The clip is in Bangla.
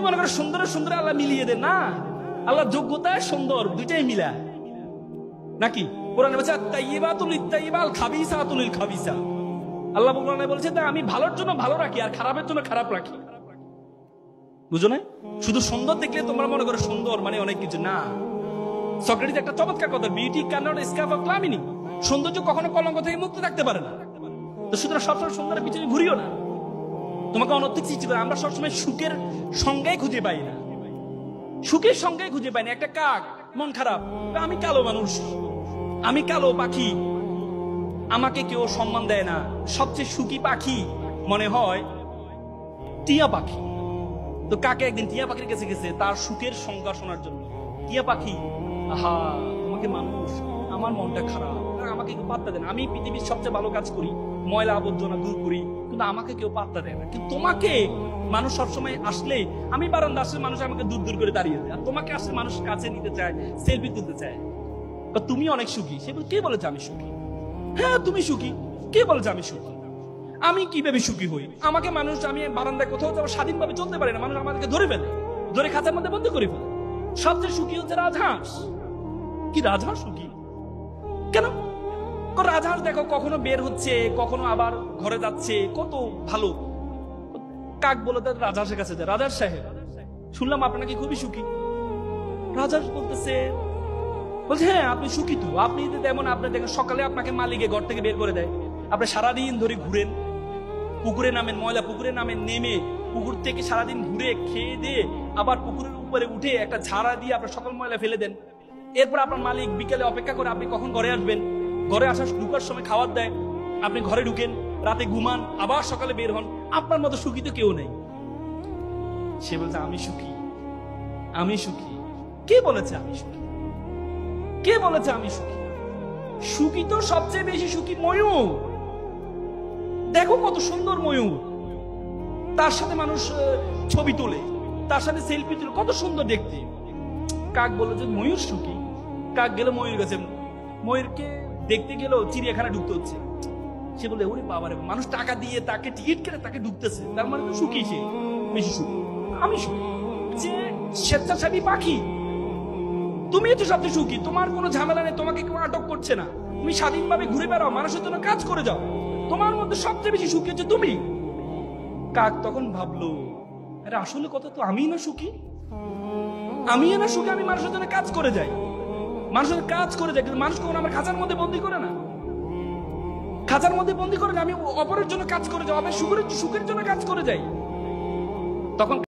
মনে করো সুন্দর সুন্দর আল্লাহ মিলিয়ে দেন না, আল্লাহ যোগ্যতা সুন্দর দুইটাই মিলা নাকি? কোরআনে বলছে আত-তাইয়্যিবাতুল লিত-তাইয়্যিবাল খাবিসাতুল লিল-খাবিসা। আল্লাহ কোরআনে বলছে আমি ভালোর জন্য ভালো রাখি আর খারাপের জন্য খারাপ রাখি। বুঝো না? শুধু সুন্দর দেখলে তোমরা মনে করো সুন্দর মানে অনেক কিছু না। সক্রেটিস একটা চমৎকার কথা, beauty can not escape of calamity. সৌন্দর্য কখনো কলঙ্ক থেকে মুক্ত থাকতে পারে না। তো সুতরাং সবসময় সুন্দরের পিছনে ঘুরিও না, তোমাকে অনর্থক সৃষ্টি করে। আমরা সবসময় সুখের সংজ্ঞায় খুঁজে পাই না, সুখের সংজ্ঞায় খুঁজে পাই না। একটা কাক মন খারাপ, আমি কালো মানুষ, আমি কালো পাখি, আমাকে কেউ সম্মান দেয় না। সবচেয়ে সুখী পাখি মনে হয় টিয়া পাখি। তো কাকে একদিন টিয়া পাখির কাছে গেছে তার সুখের সংজ্ঞা শোনার জন্য। টিয়া পাখি, আহা তোমাকে মানুষ, আমার মনটা খারাপ, আমাকে কেউ পাত্তা দেয় না। আমি পৃথিবীর সবচেয়ে ভালো কাজ করি, ময়লা আবর্জনা দূর করি, কিন্তু আমাকে কেউ পাত্তা দেয় না। কিন্তু তোমাকে মানুষ সবসময় আসলে, আমি বারান্দা আসলে মানুষ আমাকে দূর দূর করে দাঁড়িয়ে দেয়, আর তোমাকে আসলে মানুষ কাছে নিতে চায়, সেলফি তুলতে চায়। তুমি অনেক সুখী, সে কে বলেছে আমি সুখী? হ্যাঁ তুমি সুখী, কে বলেছে আমি সুখী? আমি কিভাবে সুখী হই? আমাকে মানুষ, আমি বারান্দায় কোথাও যাবো স্বাধীনভাবে চলতে পারি না, মানুষ আমাদেরকে ধরে ফেলে, ধরে খাঁচার মধ্যে বন্ধ করে ফেলে। সবচেয়ে সুখী হচ্ছে রাজহাঁস। কি রাজহাঁস সুখী কেন? রাজহাঁস দেখো কখনো বের হচ্ছে, কখনো আবার ঘরে যাচ্ছে, কত ভালো। কাক বলে তার রাজহাঁসের কাছে যায়, রাজহাঁস সাহেব শুনলাম আপনার নাকি খুবই সুখী। রাজহাঁস বলতেছে, বলছে হ্যাঁ আপনি সুখী তো, আপনি তেমন, আপনি দেখেন সকালে আপনাকে মালিকে ঘর থেকে বের করে দেয়, আপনি সারাদিন ধরে ঘুরেন, পুকুরে নামেন, ময়লা পুকুরে নামেন, নেমে পুকুর থেকে সারাদিন ঘুরে খেয়ে দিয়ে আবার পুকুরের উপরে উঠে একটা ঝাড়া দিয়ে আপনার সকল ময়লা ফেলে দেন। এরপর আপনার মালিক বিকেলে অপেক্ষা করে আপনি কখন ঘরে আসবেন, ঘরে আসার ঢুকার সময় খাবার দেয়, আপনি ঘরে ঢুকেন, রাতে ঘুমান, আবার সকালে বের হন। আপনার মতো সুখী তো কেউ নেই। সে বলছে আমি সুখী, আমি সুখী। কে বলেছে আমি সুখী? কে বলেছে আমি সুখী? সুখী তো সবচেয়ে বেশি সুখী ময়ূর। দেখো কত সুন্দর ময়ূর, তার সাথে মানুষ ছবি তোলে, তার সাথে সেলফি তোলে, কত সুন্দর দেখতে। কাক বলে যে ময়ূর সুখী। কাক গেল ময়ূর কাছে, ময়ূরকে দেখতে গেলেও চিড়িয়াখানা ঢুকতে হচ্ছে। সে বলে ওরে বাবারে, মানুষ টাকা দিয়ে তাকে টিকিট কেটে তাকে ঢুকতেছে, তার মানে তো সুখী, সে বেশি সুখী। আমি সুখী যে স্বেচ্ছাসেবী পাখি, তুমি তো সবচেয়ে সুখী, তোমার কোনো ঝামেলা নেই, তোমাকে কেউ আটক করছে না, তুমি স্বাধীনভাবে ঘুরে বেড়াও, মানুষের জন্য কাজ করে যাও, তোমার মধ্যে সবচেয়ে বেশি সুখী হচ্ছে তুমি। কাক তখন ভাবলো, আরে আসলে কথা তো আমি না সুখী, আমি না সুখী, আমি মানুষের জন্য কাজ করে যাই, মানুষের কাজ করে যাই, কিন্তু মানুষ কখনো আমার খাঁচার মধ্যে বন্দি করে না, খাঁচার মধ্যে বন্দি করে না, আমি অপরের জন্য কাজ করে যাই, সুখের জন্য কাজ করে যাই। তখন